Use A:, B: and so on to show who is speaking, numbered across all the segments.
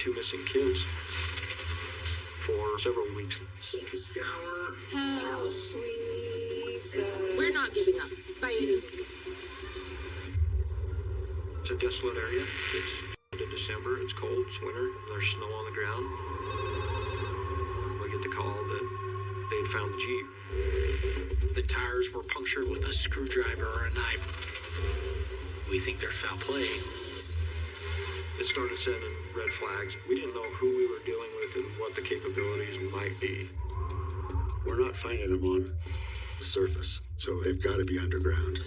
A: two missing kids for several weeks.
B: Take a shower.
C: How sweet.
D: We're not giving up, by any means.
A: It's a desolate area. It's into December, it's cold, it's winter, there's snow on the ground. We get the call that they had found the Jeep.
B: The tires were punctured with a screwdriver or a knife. We think there's foul play.
A: It started sending red flags. We didn't know who we were dealing with and what the capabilities might be.
E: We're not finding them on the surface, so they've got to be underground.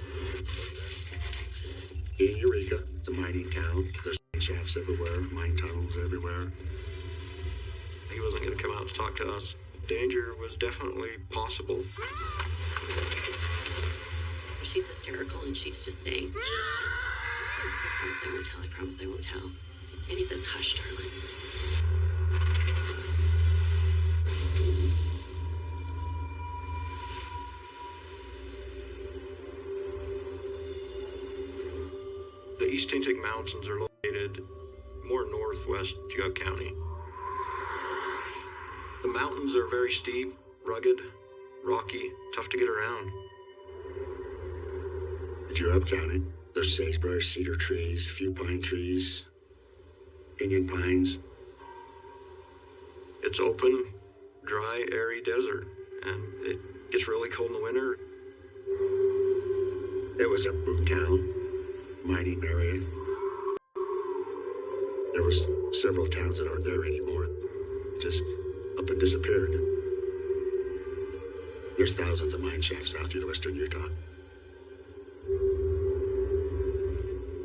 E: In Eureka, the mining town, there's mine shafts everywhere, mine tunnels everywhere.
A: He wasn't going to come out to talk to us. Danger was definitely possible.
C: She's hysterical and she's just saying, I promise I won't tell, I promise I won't tell. And he says, hush, darling.
A: The East Tintic Mountains are located more northwest Judd County. The mountains are very steep, rugged, rocky, tough to get around.
E: In Judd County, there's sagebrush, cedar trees, a few pine trees, pinyon pines.
A: It's open, dry, airy desert, and it gets really cold in the winter.
E: It was a boom town, mining area. There was several towns that aren't there anymore, just up and disappeared. There's thousands of mine shafts out through western Utah.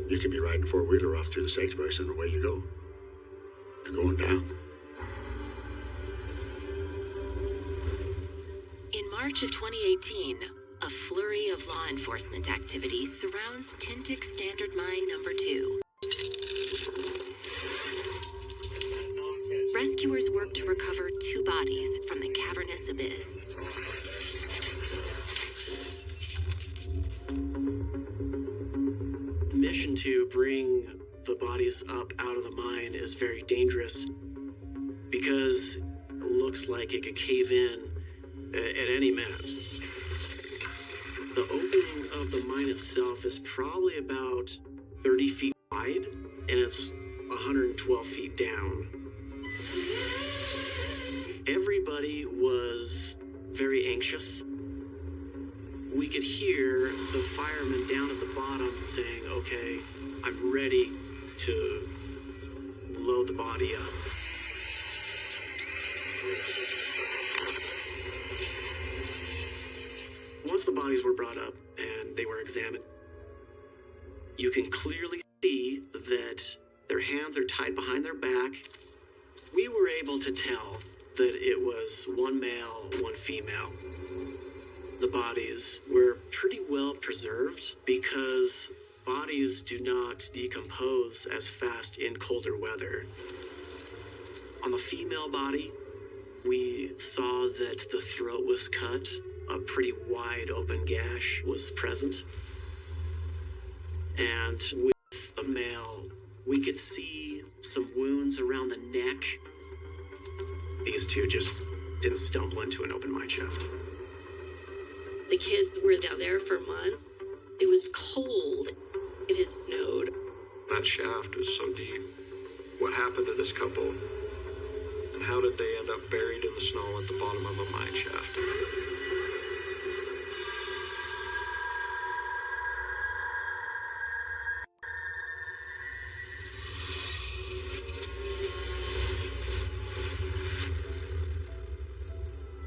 E: You could be riding a four-wheeler off through the sagebrush and away you go. You're going down.
F: In March of 2018, a flurry of law enforcement activity surrounds Tintic Standard Mine Number 2. Rescuers work to recover 2 bodies from the cavernous abyss.
G: The mission to bring the bodies up out of the mine is very dangerous because it looks like it could cave in at any minute. The opening of the mine itself is probably about 30 feet wide, and it's 112 feet down. Everybody was very anxious. We could hear the firemen down at the bottom saying, okay, I'm ready to load the body up. Once the bodies were brought up and they were examined, you can clearly see that their hands are tied behind their back. We were able to tell that it was one male, one female. The bodies were pretty well preserved because bodies do not decompose as fast in colder weather. On the female body, we saw that the throat was cut. A pretty wide open gash was present. And with the male, we could see some wounds around the neck. These two just didn't stumble into an open mine shaft.
C: The kids were down there for months. It was cold. It had snowed.
A: That shaft is so deep. What happened to this couple? And how did they end up buried in the snow at the bottom of a mine shaft?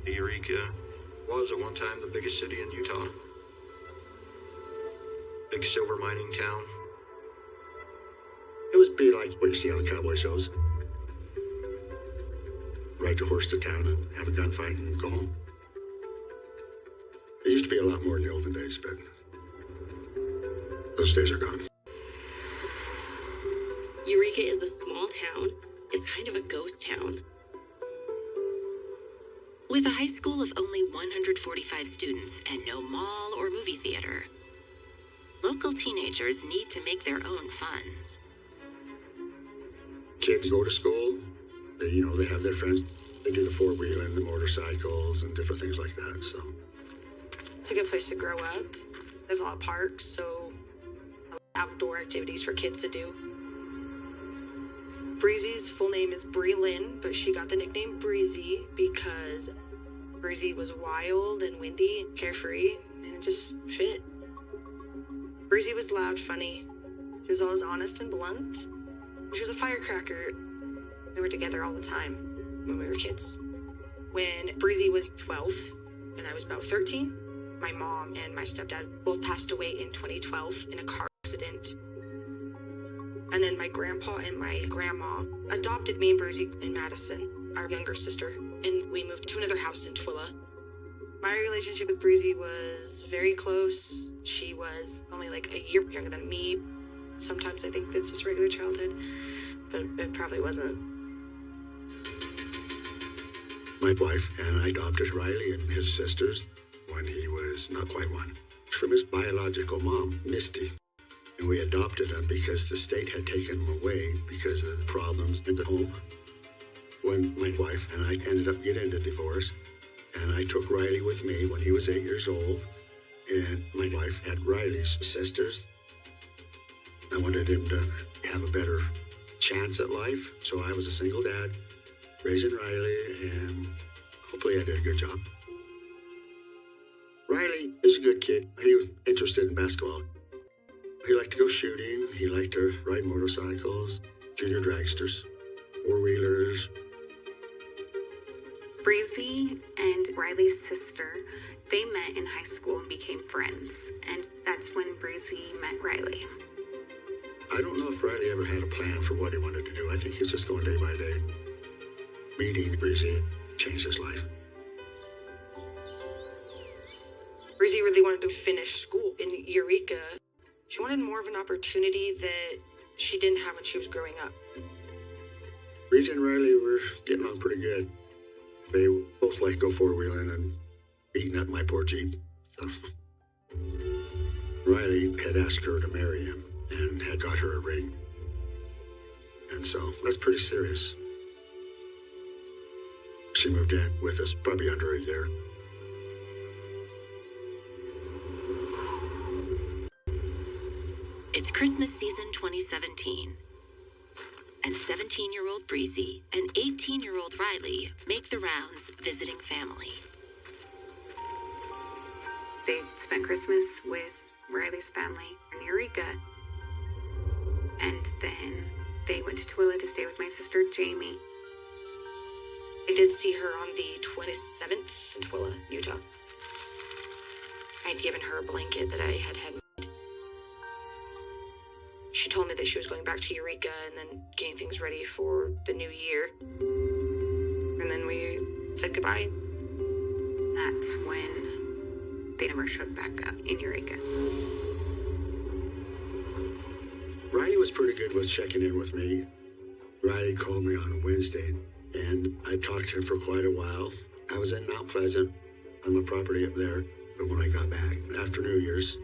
A: Eureka was at one time the biggest city in Utah. Big silver mining town.
E: It was be like what you see on cowboy shows. Ride your horse to town and have a gunfight and go home. It used to be a lot more in the olden days, but those days are gone.
C: Eureka is a small town. It's kind of a ghost town.
F: With a high school of only 145 students and no mall or movie theater, local teenagers need to make their own fun.
E: Kids go to school. They have their friends. They do the four-wheeling, the motorcycles, and different things like that. So
H: it's a good place to grow up. There's a lot of parks, so outdoor activities for kids to do. Breezy's full name is Bree Lynn, but she got the nickname Breezy because Breezy was wild and windy and carefree, and it just fit. Breezy was loud, funny. She was always honest and blunt. She was a firecracker. We were together all the time when we were kids. When Breezy was 12 and I was about 13, my mom and my stepdad both passed away in 2012 in a car accident. And then my grandpa and my grandma adopted me and Breezy and Madison, our younger sister, and we moved to another house in Twilla. My relationship with Breezy was very close. She was only like a year younger than me. Sometimes I think that's just regular childhood, but it probably wasn't.
E: My wife and I adopted Riley and his sisters when he was not quite one from his biological mom, Misty. And we adopted him because the state had taken him away because of the problems in the home. When my wife and I ended up getting a divorce, and I took Riley with me when he was 8 years old, and my wife had Riley's sisters. I wanted him to have a better chance at life, so I was a single dad, raising Riley, and hopefully I did a good job. Riley is a good kid. He was interested in basketball. He liked to go shooting. He liked to ride motorcycles, junior dragsters, four-wheelers.
I: Breezy and Riley's sister, they met in high school and became friends. And that's when Breezy met Riley.
E: I don't know if Riley ever had a plan for what he wanted to do. I think he's just going day by day. Meeting Breezy changed his life.
H: Breezy really wanted to finish school in Eureka. She wanted more of an opportunity that she didn't have when she was growing up.
E: Breezy and Riley were getting on pretty good. They both liked to go four-wheeling and beating up my poor Jeep. So Riley had asked her to marry him and had got her a ring. And so that's pretty serious. She moved in with us probably under a year.
F: It's Christmas season 2017. And 17-year-old Breezy and 18-year-old Riley make the rounds visiting family.
I: They spent Christmas with Riley's family in Eureka. And then they went to Twilla to stay with my sister Jamie.
H: I did see her on the 27th in Twilla, Utah. I'd given her a blanket that I had made. She told me that she was going back to Eureka and then getting things ready for the new year. And then we said goodbye.
I: That's when they never showed back up in Eureka.
E: Riley was pretty good with checking in with me. Riley called me on a Wednesday, and I talked to him for quite a while. I was in Mount Pleasant on my property up there, but when I got back after New Year's,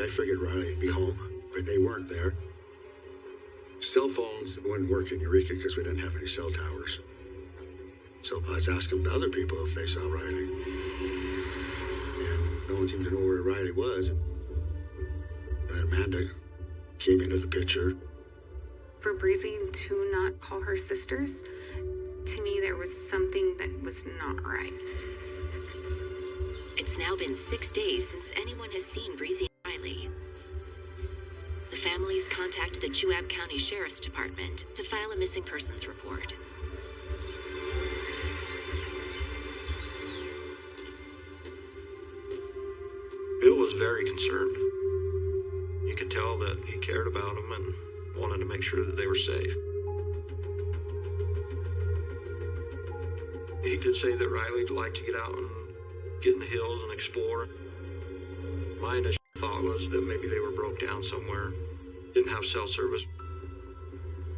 E: I figured Riley would be home, but they weren't there. Cell phones wouldn't work in Eureka because we didn't have any cell towers. So I was asking the other people if they saw Riley. And no one seemed to know where Riley was. And Amanda came into the picture.
I: For Breezy to not call her sisters, to me there was something that was not right.
F: It's now been 6 days since anyone has seen Breezy and Riley. The families contact the Juab County Sheriff's Department to file a missing persons report.
A: Bill was very concerned. You could tell that he cared about them and wanted to make sure that they were safe. He did say that Riley liked to get out and get in the hills and explore. My initial thought was that maybe they were broke down somewhere, didn't have cell service.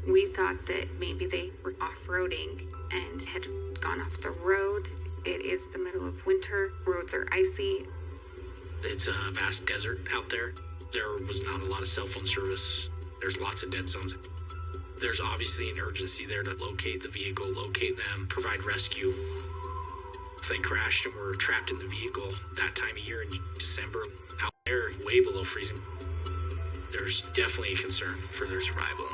I: We thought that maybe they were off-roading and had gone off the road. It is the middle of winter. Roads are icy.
B: It's a vast desert out there. There was not a lot of cell phone service. There's lots of dead zones. There's obviously an urgency there to locate the vehicle, locate them, provide rescue. If they crashed and were trapped in the vehicle that time of year in December, out there, way below freezing, there's definitely a concern for their survival.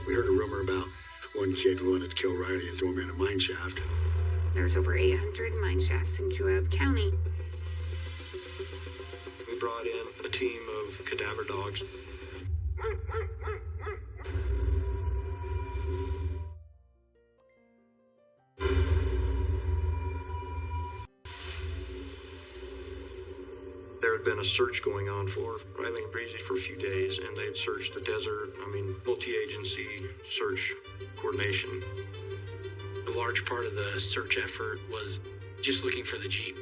E: We heard a rumor about one kid who wanted to kill Riley and throw him in a mine shaft.
I: There's over 800 mine shafts in Juab County.
A: We brought in a team of cadaver dogs. There had been a search going on for Riley and Breezy for a few days, and they had searched the desert. Multi-agency search coordination.
B: A large part of the search effort was just looking for the Jeep.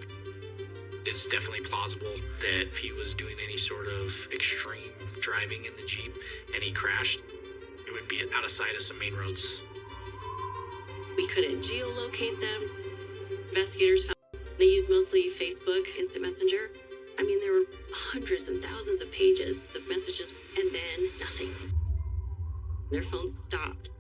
B: It's definitely plausible that if he was doing any sort of extreme driving in the Jeep and he crashed, it would be out of sight of some main roads.
C: We couldn't geolocate them. Investigators found they used mostly Facebook, Instant Messenger. There were hundreds and thousands of pages of messages, and then nothing. Their phones stopped.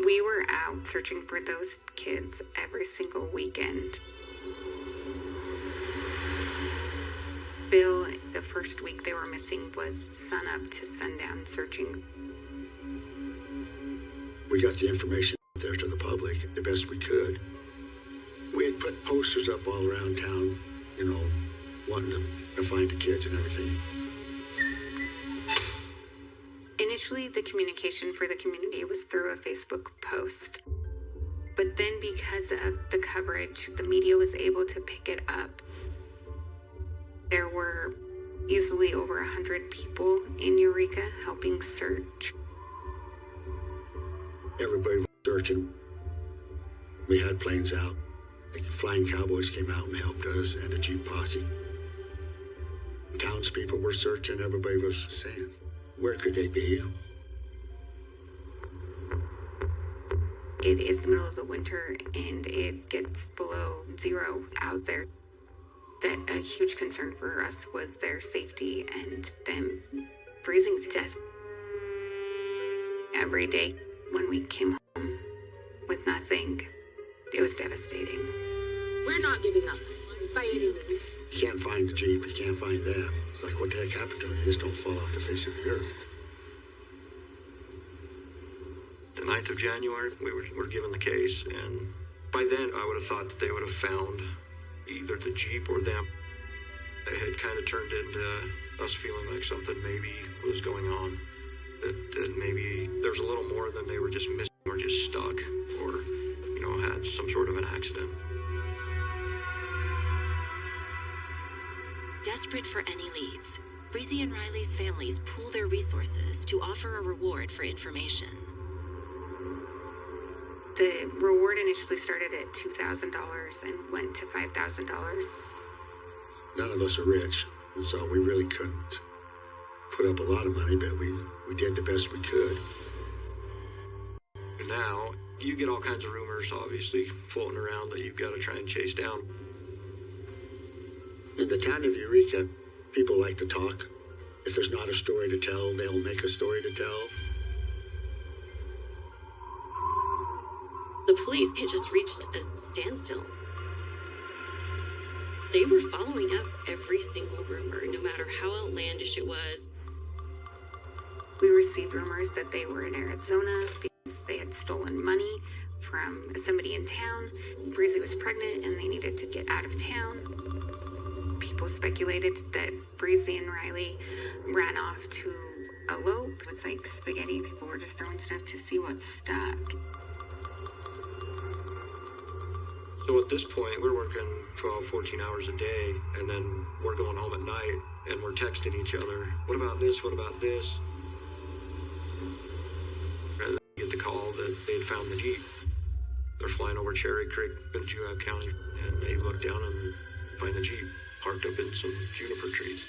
I: We were out searching for those kids every single weekend. Bill, the first week they were missing was sunup to sundown searching.
E: We got the information out there to the public the best we could. We had put posters up all around town, wanting to find the kids and everything.
I: Initially, the communication for the community was through a Facebook post. But then because of the coverage, the media was able to pick it up. There were easily over 100 people in Eureka helping search.
E: Everybody was searching. We had planes out. The Flying Cowboys came out and helped us, and the Jeep posse. Townspeople were searching. Everybody was saying, where could they be?
I: It is the middle of the winter, and it gets below zero out there. That a huge concern for us was their safety and them freezing to death. Every day when we came home with nothing, it was devastating.
D: We're not giving up, by any means.
E: You can't find the Jeep, you can't find them. It's like, what the heck happened to them? They just don't fall off the face of the earth.
A: The 9th of January, we were given the case, and by then I would have thought that they would have found either the Jeep or them. It had kind of turned into us feeling like something maybe was going on, that maybe there's a little more than they were just missing or just stuck or, had some sort of an accident.
F: Desperate for any leads, Breezy and Riley's families pool their resources to offer a reward for information.
I: The reward initially started at $2,000 and went to $5,000.
E: None of us are rich, and so we really couldn't put up a lot of money, but we did the best we could.
A: Now, you get all kinds of rumors, obviously, floating around that you've got to try and chase down.
E: In the town of Eureka, people like to talk. If there's not a story to tell, they'll make a story to tell.
C: The police had just reached a standstill. They were following up every single rumor, no matter how outlandish it was.
I: We received rumors that they were in Arizona because they had stolen money from somebody in town. Breezy was pregnant and they needed to get out of town. People speculated that Breezy and Riley ran off to elope. It's like spaghetti. People were just throwing stuff to see what stuck.
A: So at this point, we're working 12, 14 hours a day, and then we're going home at night, and we're texting each other. What about this? What about this? And we get the call that they had found the Jeep. They're flying over Cherry Creek in Juab County, and they look down and find the Jeep parked up in some juniper trees.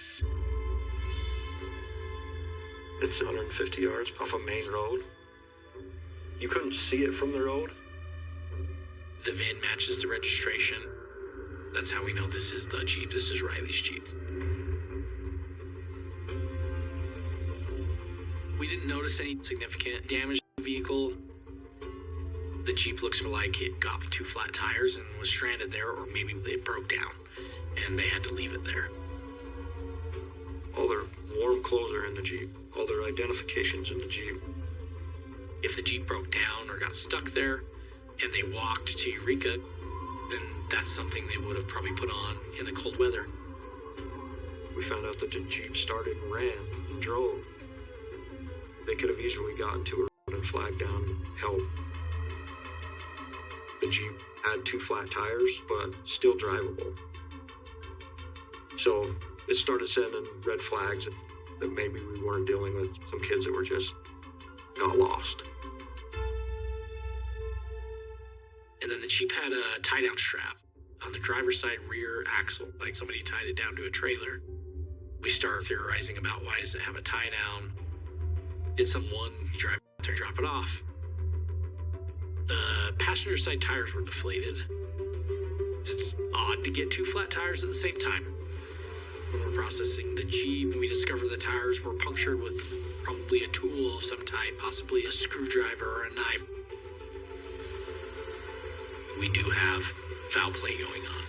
A: It's 150 yards off a main road. You couldn't see it from the road.
B: The VIN matches the registration. That's how we know this is the Jeep. This is Riley's Jeep. We didn't notice any significant damage to the vehicle. The Jeep looks like it got 2 flat tires and was stranded there, or maybe it broke down and they had to leave it there.
A: All their warm clothes are in the Jeep. All their identifications in the Jeep.
B: If the Jeep broke down or got stuck there and they walked to Eureka, then that's something they would have probably put on in the cold weather.
A: We found out that the Jeep started and ran and drove. They could have easily gotten to her and flagged down help. The Jeep had 2 flat tires, but still drivable. So it started sending red flags that maybe we weren't dealing with some kids that were just got lost.
B: And then the Jeep had a tie-down strap on the driver's side rear axle, like somebody tied it down to a trailer. We started theorizing about why does it have a tie-down? Did someone drive out there and drop it off? The passenger side tires were deflated. It's odd to get 2 flat tires at the same time. When we're processing the Jeep, we discover the tires were punctured with probably a tool of some type, possibly a screwdriver or a knife. We do have foul play going on.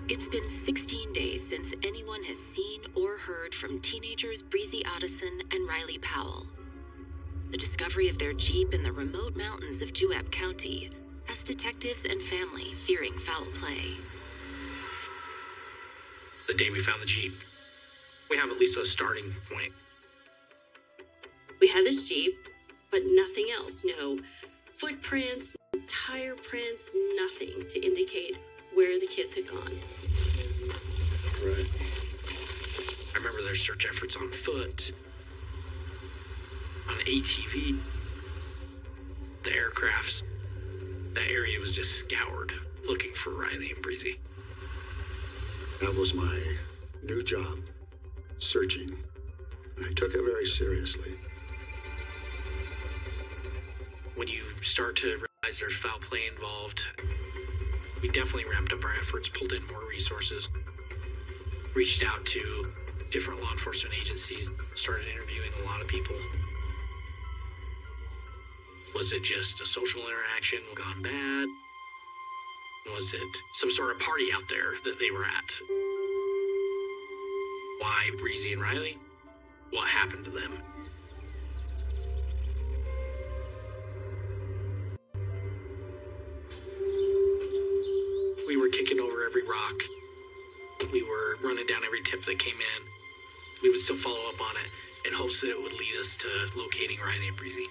F: It's been 16 days since anyone has seen or heard from teenagers Breezy Otteson and Riley Powell. The discovery of their Jeep in the remote mountains of Juab County has detectives and family fearing foul play.
B: The day we found the Jeep, we have at least a starting point.
C: We had this Jeep, but nothing else. No footprints, no tire prints, nothing to indicate where the kids had gone.
A: Right.
B: I remember their search efforts on foot, on ATV, the aircrafts. That area was just scoured, looking for Riley and Breezy.
E: That was my new job, searching, and I took it very seriously.
B: When you start to realize there's foul play involved, we definitely ramped up our efforts, pulled in more resources, reached out to different law enforcement agencies, started interviewing a lot of people. Was it just a social interaction gone bad? Was it some sort of party out there that they were at? Why Breezy and Riley? What happened to them? We were kicking over every rock. We were running down every tip that came in. We would still follow up on it in hopes that it would lead us to locating Riley and Breezy.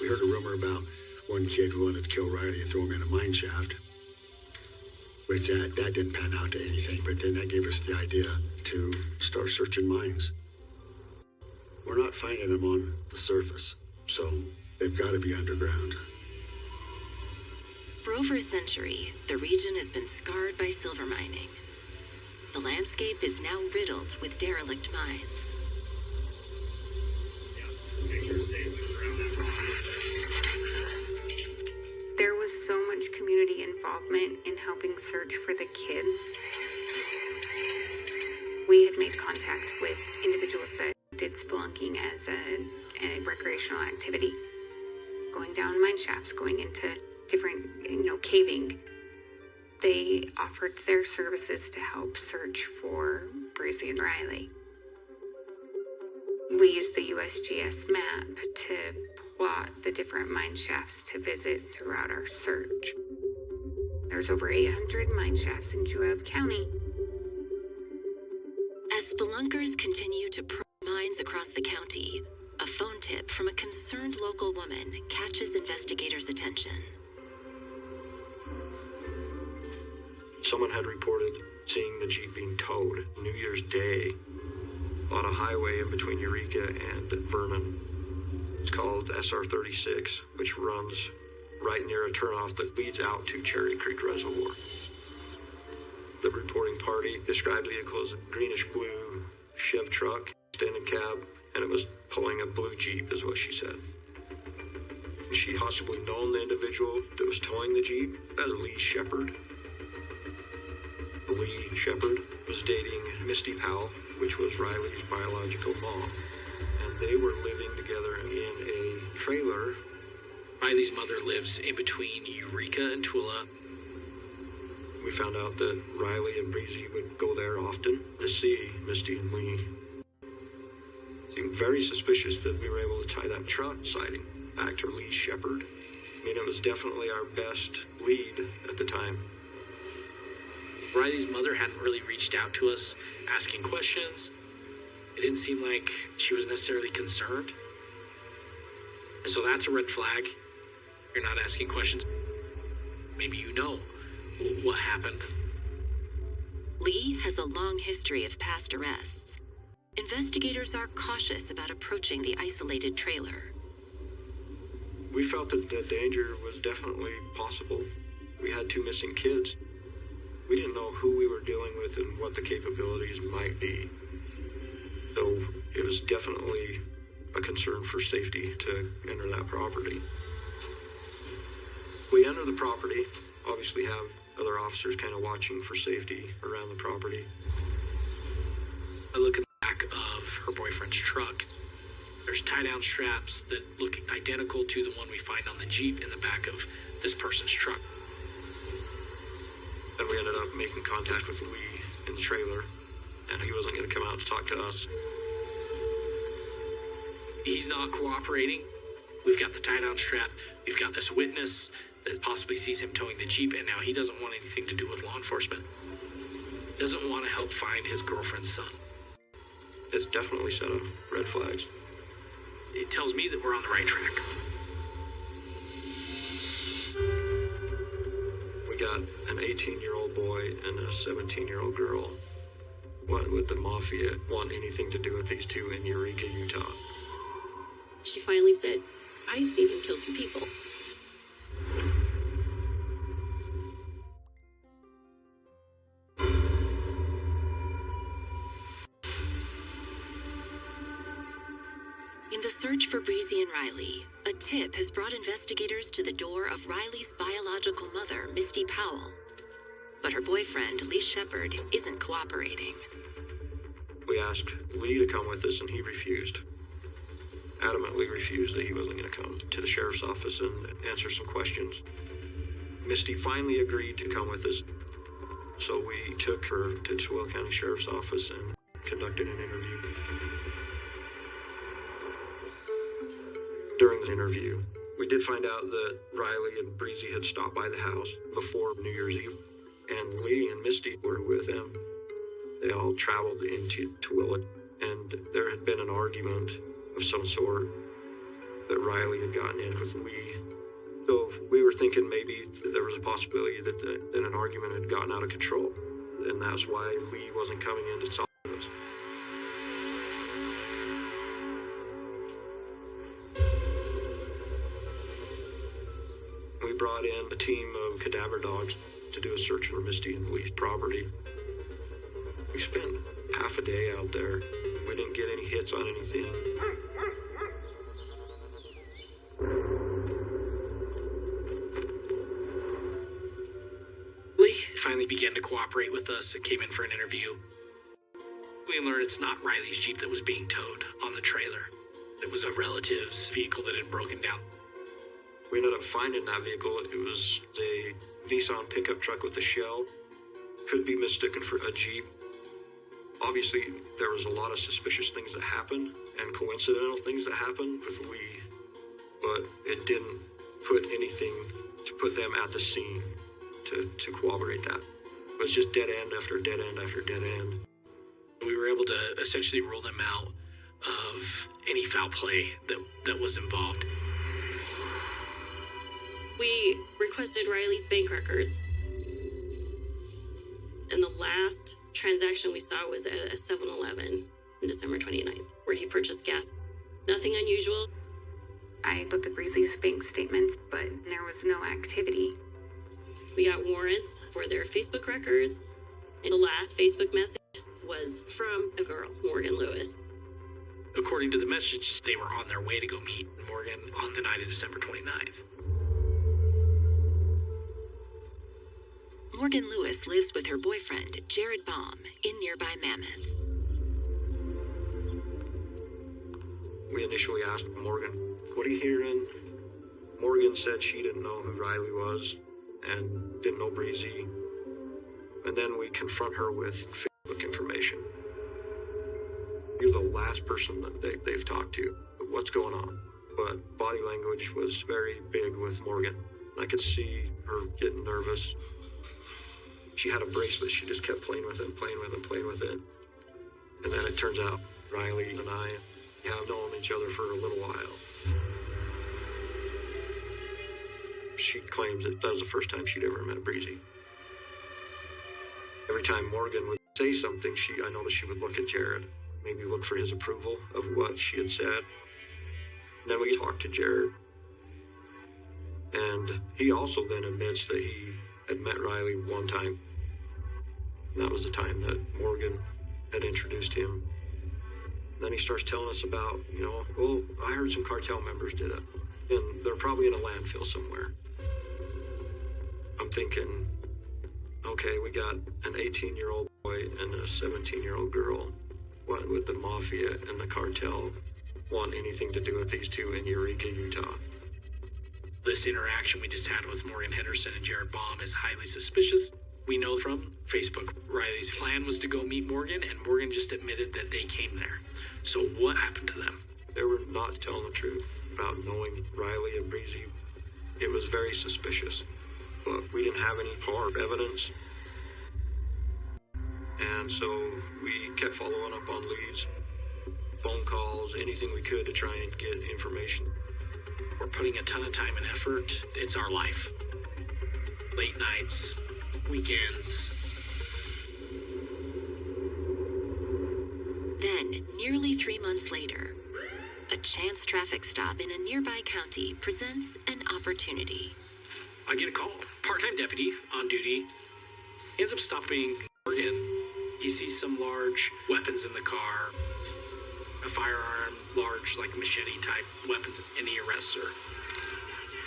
E: We heard a rumor about one kid who wanted to kill Riley and throw him in a mine shaft. Which that didn't pan out to anything, but then that gave us the idea to start searching mines. We're not finding them on the surface, so they've got to be underground.
F: For over a century, the region has been scarred by silver mining. The landscape is now riddled with derelict mines.
I: There was so much community involvement in helping search for the kids. We had made contact with individuals that did spelunking as a recreational activity, going down mine shafts, going into different, caving. They offered their services to help search for Breezy and Riley. We used the USGS map to plot the different mine shafts to visit throughout our search. There's over 800 mine shafts in Juab County.
F: As spelunkers continue to probe mines across the county, a phone tip from a concerned local woman catches investigators' attention.
A: Someone had reported seeing the Jeep being towed New Year's Day on a highway in between Eureka and Vernon. It's called SR 36, which runs right near a turnoff that leads out to Cherry Creek Reservoir. The reporting party described the vehicle as a greenish-blue Chev truck, standing cab, and it was pulling a blue Jeep, is what she said. She possibly known the individual that was towing the Jeep as Lee Shepard. Lee Shepard was dating Misty Powell, which was Riley's biological mom, and they were living together in a trailer.
B: Riley's mother lives in between Eureka and Tooele.
A: We found out that Riley and Breezy would go there often to see Misty and Lee. It seemed very suspicious that we were able to tie that truck sighting back to Lee Shepard. I mean, it was definitely our best lead at the time.
B: Riley's mother hadn't really reached out to us asking questions. It didn't seem like she was necessarily concerned. And so that's a red flag. You're not asking questions. Maybe you know what happened.
F: Lee has a long history of past arrests. Investigators are cautious about approaching the isolated trailer.
A: We felt that the danger was definitely possible. We had 2 missing kids. We didn't know who we were dealing with and what the capabilities might be. So it was definitely a concern for safety to enter that property. We enter the property, obviously have other officers kind of watching for safety around the property.
B: I look at the back of her boyfriend's truck. There's tie-down straps that look identical to the one we find on the Jeep in the back of this person's truck.
A: Then we ended up making contact with Lee in the trailer, and he wasn't going to come out to talk to us.
B: He's not cooperating. We've got the tie-down strap. We've got this witness that possibly sees him towing the Jeep, and now he doesn't want anything to do with law enforcement. Doesn't want to help find his girlfriend's son.
A: It's definitely set up red flags.
B: It tells me that we're on the right track.
A: We got an 18-year-old boy and a 17-year-old girl. What would the mafia want anything to do with these 2 in Eureka, Utah?
C: She finally said, I've seen him kill 2 people.
F: In the search for Breezy and Riley, a tip has brought investigators to the door of Riley's biological mother, Misty Powell. But her boyfriend, Lee Shepard, isn't cooperating.
A: We asked Lee to come with us, and he refused. Adamantly refused that he wasn't going to come to the sheriff's office and answer some questions. Misty finally agreed to come with us, so we took her to Tooele County Sheriff's Office and conducted an interview. During the interview, we did find out that Riley and Breezy had stopped by the house before New Year's Eve, and Lee and Misty were with them. They all traveled into Tooele, and there had been an argument of some sort that Riley had gotten in with Lee. So we were thinking maybe there was a possibility that an argument had gotten out of control, and that's why Lee wasn't coming in to talk to us. We brought in a team of cadaver dogs to do a search for Misty and Lee's property. We spent half a day out there. We didn't get any hits on anything.
B: Lee finally began to cooperate with us and came in for an interview. We learned it's not Riley's Jeep that was being towed on the trailer. It was a relative's vehicle that had broken down.
A: We ended up finding that vehicle. It was a Nissan pickup truck with a shell. Could be mistaken for a Jeep. Obviously, there was a lot of suspicious things that happened and coincidental things that happened with Lee, but it didn't put anything to put them at the scene to corroborate that. It was just dead end after dead end after dead end.
B: We were able to essentially rule them out of any foul play that was involved.
C: We requested Riley's bank records. And the last transaction we saw was at a 7-Eleven on December 29th, where he purchased gas. Nothing unusual.
I: I looked at Breezy's bank statements, but there was no activity.
C: We got warrants for their Facebook records, and the last Facebook message was from a girl, Morgan Lewis.
B: According to the message, they were on their way to go meet Morgan on the night of December 29th.
F: Morgan Lewis lives with her boyfriend, Jared Baum, in nearby Mammoth.
A: We initially asked Morgan, "What are you hearing?" Morgan said she didn't know who Riley was and didn't know Breezy. And then we confront her with Facebook information. You're the last person that they've talked to. What's going on? But body language was very big with Morgan. I could see her getting nervous. She had a bracelet. She just kept playing with it. And then it turns out Riley and I have known each other for a little while. She claims that was the first time she'd ever met Breezy. Every time Morgan would say something, I noticed she would look at Jared, maybe look for his approval of what she had said. And then we talked to Jared. And he also then admits that he had met Riley one time. And that was the time that Morgan had introduced him. And then he starts telling us about, well, I heard some cartel members did it. And they're probably in a landfill somewhere. I'm thinking, okay, we got an 18-year-old boy and a 17-year-old girl. What would the mafia and the cartel want anything to do with these two in Eureka, Utah?
B: This interaction we just had with Morgan Henderson and Jared Baum is highly suspicious. We know from Facebook, Riley's plan was to go meet Morgan, and Morgan just admitted that they came there. So what happened to them?
A: They were not telling the truth about knowing Riley and Breezy. It was very suspicious, but we didn't have any hard evidence. And so we kept following up on leads, phone calls, anything we could to try and get information.
B: We're putting a ton of time and effort. It's our life. Late nights, weekends.
F: Then, nearly 3 months later, a chance traffic stop in a nearby county presents an opportunity.
B: I get a call. Part-time deputy on duty. He ends up stopping Morgan. He sees some large weapons in the car. A firearm, large, machete-type weapons, and he arrests her.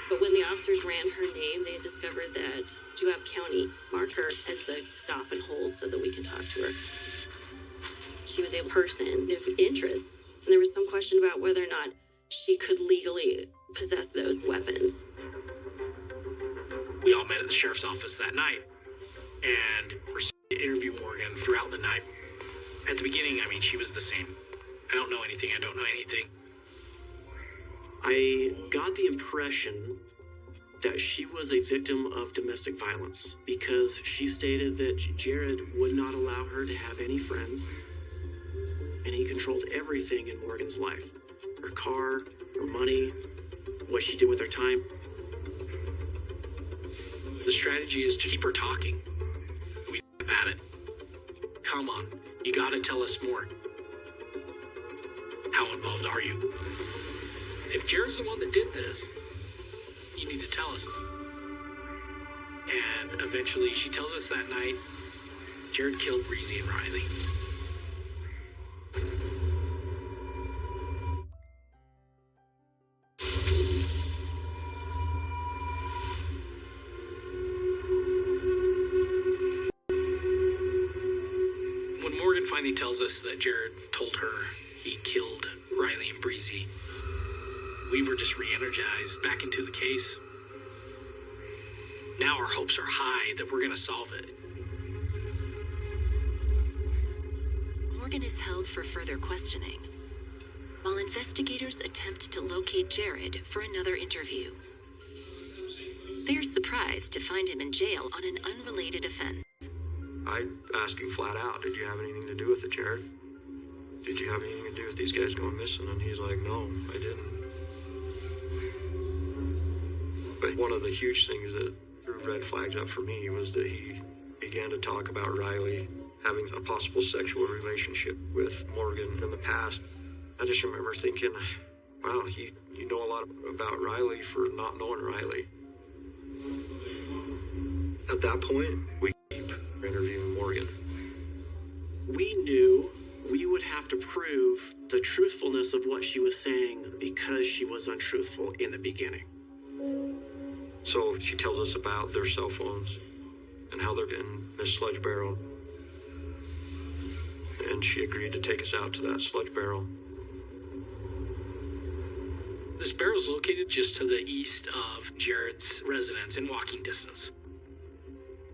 C: But when the officers ran her name, they discovered that Juab County marked her as a stop and hold so that we can talk to her. She was a person of interest, and there was some question about whether or not she could legally possess those weapons.
B: We all met at the sheriff's office that night, and we're to interview Morgan throughout the night. At the beginning, she was the same. I don't know anything.
G: I got the impression that she was a victim of domestic violence because she stated that Jared would not allow her to have any friends, and he controlled everything in Morgan's life. Her car, her money, what she did with her time.
B: The strategy is to keep her talking. We at it. Come on, you gotta tell us more. How involved are you? If Jared's the one that did this, you need to tell us. And eventually she tells us that night, Jared killed Breezy and Riley. When Morgan finally tells us that Jared told her he killed Riley and Breezy, we were just re-energized back into the case. Now our hopes are high that we're going to solve it.
F: Morgan is held for further questioning, while investigators attempt to locate Jared for another interview. They're surprised to find him in jail on an unrelated offense.
A: I asked him flat out, did you have anything to do with it, Jared? Did you have anything to do with these guys going missing? And he's like, no, I didn't. But one of the huge things that threw red flags up for me was that he began to talk about Riley having a possible sexual relationship with Morgan in the past. I just remember thinking, wow, you know a lot about Riley for not knowing Riley. At that point, we keep interviewing Morgan.
G: We knew we would have to prove the truthfulness of what she was saying because she was untruthful in the beginning.
A: So she tells us about their cell phones and how they're in this sludge barrel. And she agreed to take us out to that sludge barrel.
B: This barrel is located just to the east of Jared's residence in walking distance.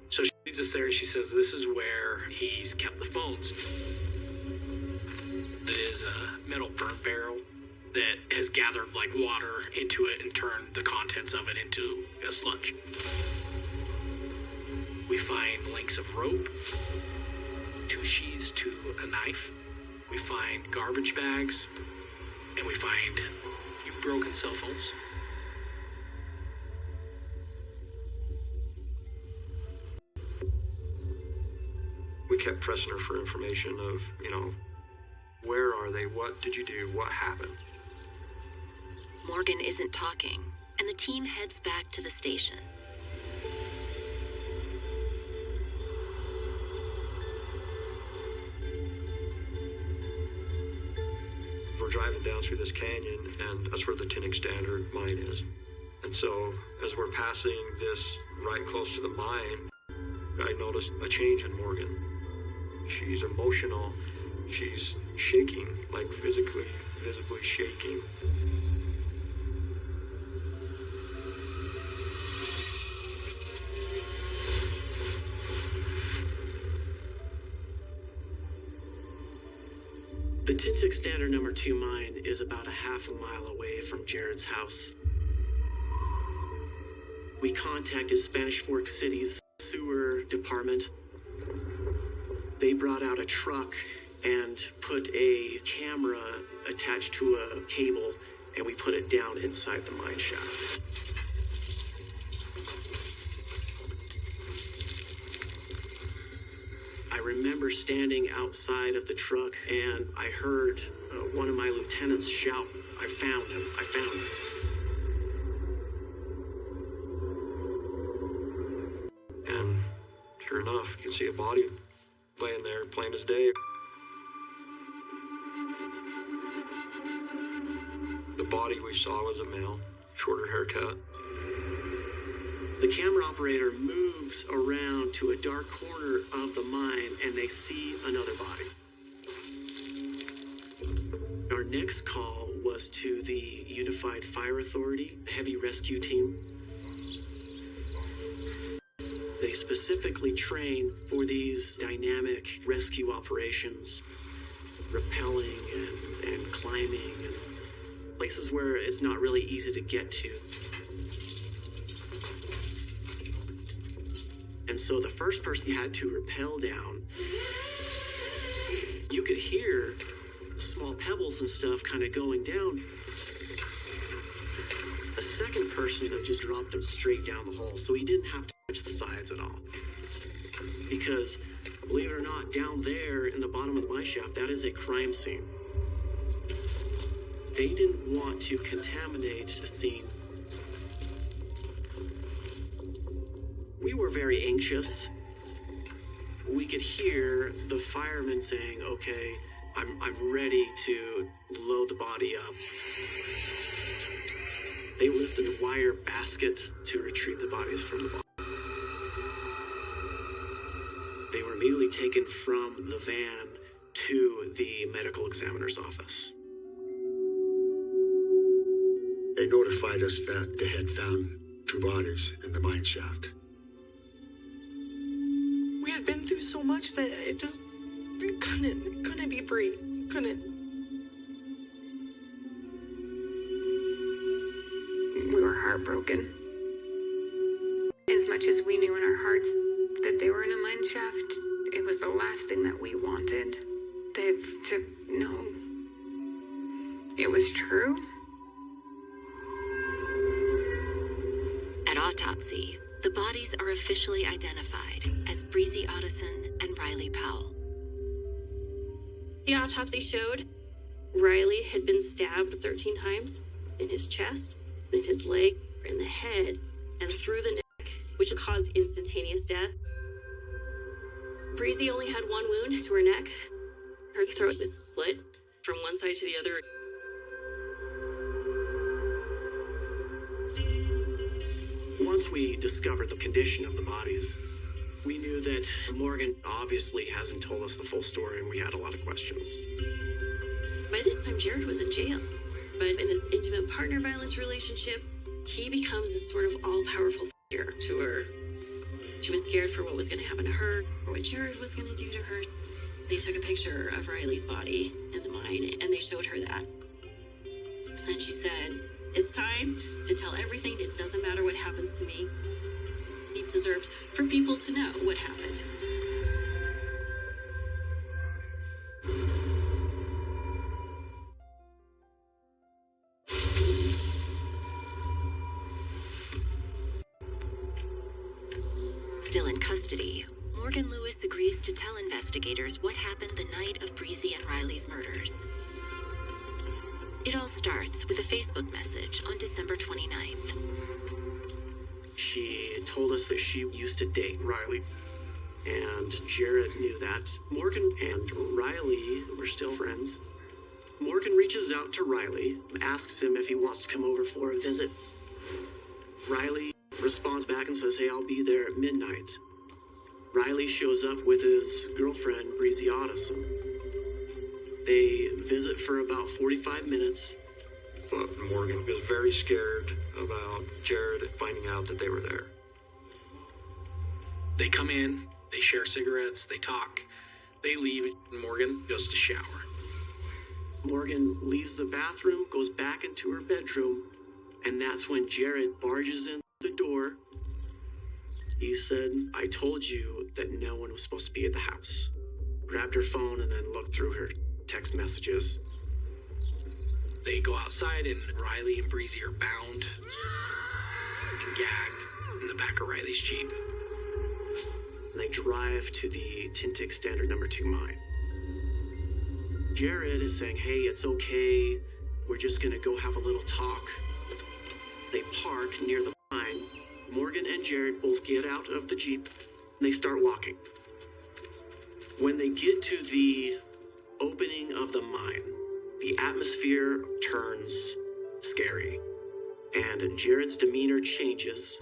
B: So she leads us there and she says this is where he's kept the phones. It is a metal burn barrel that has gathered like water into it and turned the contents of it into a sludge. We find lengths of rope, 2 sheaths to a knife. We find garbage bags, and we find a few broken cell phones.
A: We kept pressing her for information of, where are they? What did you do? What happened?
F: Morgan isn't talking, and the team heads back to the station.
A: We're driving down through this canyon, and that's where the Tinnick Standard mine is. And so, as we're passing this right close to the mine, I noticed a change in Morgan. She's emotional. She's shaking, like visibly shaking.
G: The Tintic Standard number 2 mine is about a half a mile away from Jared's house. We contacted Spanish Fork City's sewer department. They brought out a truck and put a camera attached to a cable, and we put it down inside the mine shaft. I remember standing outside of the truck, and I heard one of my lieutenants shout, "I found him, I found him."
A: And sure enough, you can see a body laying there, plain as day. The body we saw was a male, shorter haircut.
G: The camera operator moves around to a dark corner of the mine, and they see another body. Our next call was to the Unified Fire Authority Heavy Rescue Team. They specifically train for these dynamic rescue operations, rappelling and climbing, and places where it's not really easy to get to. And so the first person had to rappel down. You could hear small pebbles and stuff kind of going down. The second person just dropped him straight down the hole, so he didn't have to touch the sides at all. Because, believe it or not, down there in the bottom of the mine shaft, that is a crime scene. They didn't want to contaminate the scene. We were very anxious. We could hear the firemen saying, "Okay, I'm ready to load the body up." They lifted the wire basket to retrieve the bodies from the bottom. They were immediately taken from the van to the medical examiner's office.
E: They notified us that they had found 2 bodies in the mine shaft.
H: We had been through so much that it just couldn't be free. Couldn't.
I: We were heartbroken. As much as we knew in our hearts that they were in a mine shaft, it was the last thing that we wanted. To know it was true.
F: At autopsy, the bodies are officially identified as Breezy Otteson and Riley Powell.
C: The autopsy showed Riley had been stabbed 13 times in his chest, in his leg, in the head, and through the neck, which caused instantaneous death. Breezy only had one wound to her neck. Her throat was slit from one side to the other.
G: Once we discovered the condition of the bodies, we knew that Morgan obviously hasn't told us the full story, and we had a lot of questions.
C: By this time, Jared was in jail. But in this intimate partner violence relationship, he becomes this sort of all-powerful figure to her. She was scared for what was going to happen to her, or what Jared was going to do to her. They took a picture of Riley's body in the mine, and they showed her that. And she said, "It's time to tell everything. It doesn't matter what happens to me. He deserves for people to know what happened."
F: Still in custody, Morgan Lewis agrees to tell investigators what happened the night of Breezy and Riley's murders. It all starts with a Facebook message on December 29th.
G: She told us that she used to date Riley, and Jared knew that. Morgan and Riley were still friends. Morgan reaches out to Riley, asks him if he wants to come over for a visit. Riley responds back and says, "Hey, I'll be there at midnight." Riley shows up with his girlfriend, Breezy Otteson. They visit for about 45 minutes.
A: But Morgan was very scared about Jared finding out that they were there.
B: They come in, they share cigarettes, they talk, they leave, and Morgan goes to shower.
G: Morgan leaves the bathroom, goes back into her bedroom, and that's when Jared barges in the door. He said, "I told you that no one was supposed to be at the house." Grabbed her phone and then looked through her text messages.
B: They go outside, and Riley and Breezy are bound and gagged in the back of Riley's Jeep.
G: And they drive to the Tintic Standard No. 2 mine. Jared is saying, "Hey, it's okay. We're just gonna go have a little talk." They park near the mine. Morgan and Jared both get out of the Jeep, and they start walking. When they get to the opening of the mine, the atmosphere turns scary, and Jared's demeanor changes.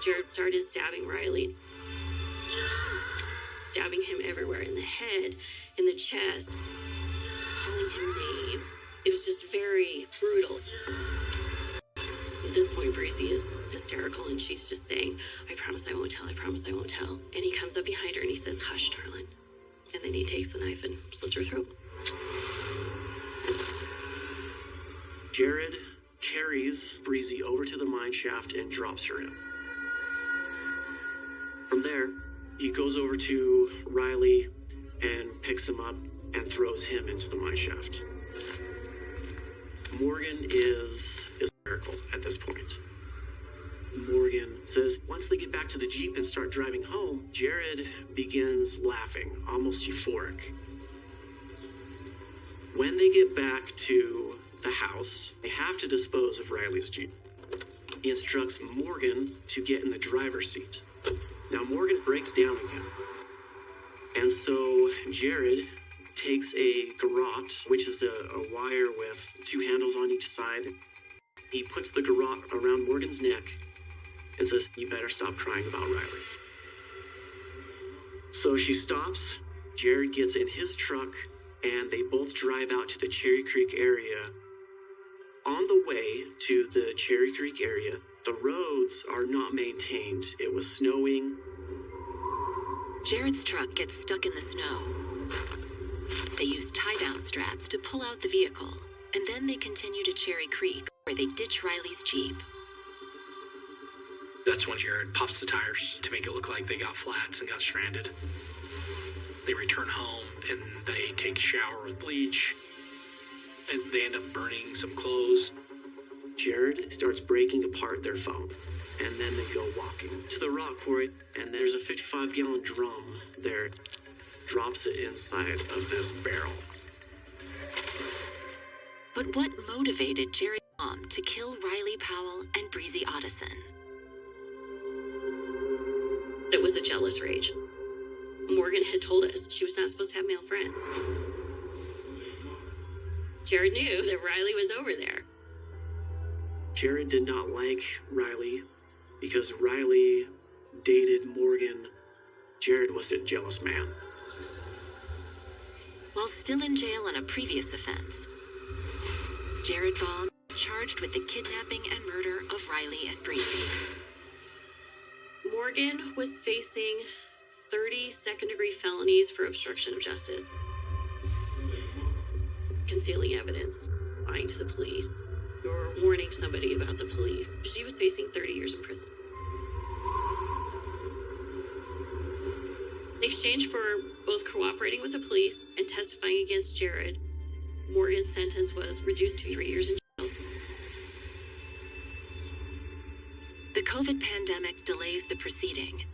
C: Jared started stabbing Riley. Stabbing him everywhere, in the head, in the chest, calling him names. It was just very brutal. At this point, Breezy is hysterical, and she's just saying, "I promise I won't tell, I promise I won't tell." And he comes up behind her and he says, "Hush, darling." And then he takes the knife and slits her throat.
G: Jared carries Breezy over to the mine shaft and drops her in. From there, he goes over to Riley and picks him up and throws him into the mine shaft. Morgan is hysterical at this point. Morgan says once they get back to the Jeep and start driving home, Jared begins laughing, almost euphoric. When they get back to the house, they have to dispose of Riley's Jeep. He instructs Morgan to get in the driver's seat. Now Morgan breaks down again. And so Jared takes a garrote, which is a wire with two handles on each side. He puts the garrote around Morgan's neck and says, "You better stop crying about Riley." So she stops. Jared gets in his truck, and they both drive out to the Cherry Creek area. On the way to the Cherry Creek area, the roads are not maintained. It was snowing.
F: Jared's truck gets stuck in the snow. They use tie-down straps to pull out the vehicle, and then they continue to Cherry Creek, where they ditch Riley's Jeep.
B: That's when Jared pops the tires to make it look like they got flats and got stranded. They return home, and they take a shower with bleach, and they end up burning some clothes.
G: Jared starts breaking apart their phone, and then they go walking to the rock quarry, and there's a 55-gallon drum there. Drops it inside of this barrel.
F: But what motivated Jared Baum to kill Riley Powell and Breezy Otteson?
C: It was a jealous rage. Morgan had told us she was not supposed to have male friends. Jared knew that Riley was over there.
G: Jared did not like Riley because Riley dated Morgan. Jared was a jealous man.
F: While still in jail on a previous offense, Jared Baum was charged with the kidnapping and murder of Riley and Breezy.
C: Morgan was facing 30 second-degree felonies for obstruction of justice, concealing evidence, lying to the police, or warning somebody about the police. She was facing 30 years in prison. In exchange for both cooperating with the police and testifying against Jared, Morgan's sentence was reduced to 3 years in jail.
F: The COVID pandemic delays the proceeding.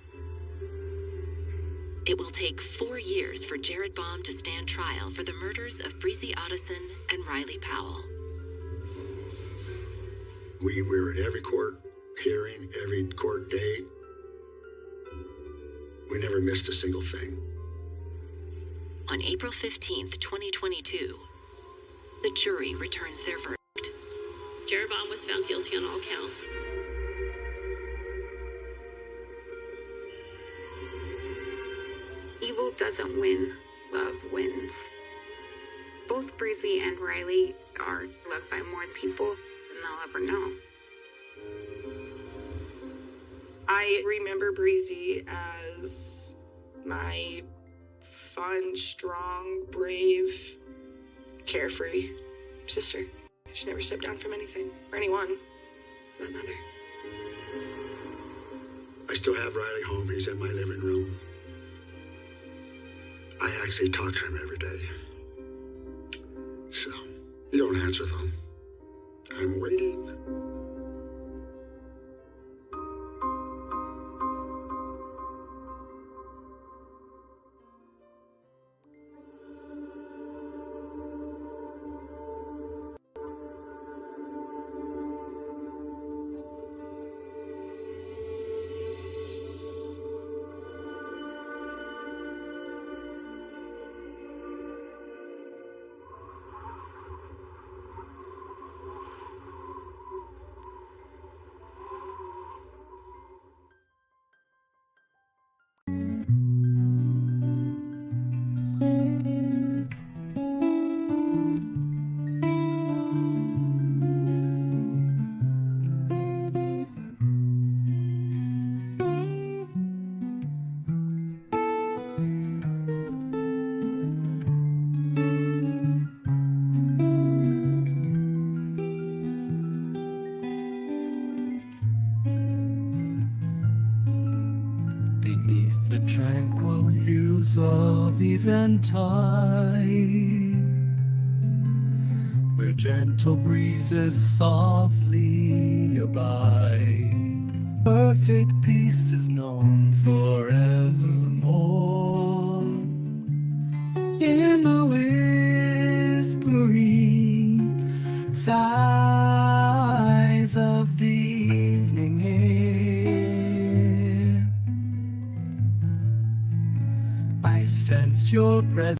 F: It will take 4 years for Jared Baum to stand trial for the murders of Breezy Otteson and Riley Powell.
E: We were at every court hearing, every court date. We never missed a single thing.
F: On April 15th, 2022, the jury returns their verdict.
C: Jared Baum was found guilty on all counts.
I: Evil doesn't win, love wins. Both Breezy and Riley are loved by more people than they'll ever know.
H: I remember Breezy as my fun, strong, brave, carefree sister. She never stepped down from anything, or anyone, for that matter.
E: I still have Riley home. He's in my living room. I actually talk to him every day. So, you don't answer them. I'm waiting.
J: Beneath the tranquil hues of eventide, where gentle breezes softly abide, perfect peace is known forevermore. In the whispering sighs of the evening air, I sense your presence.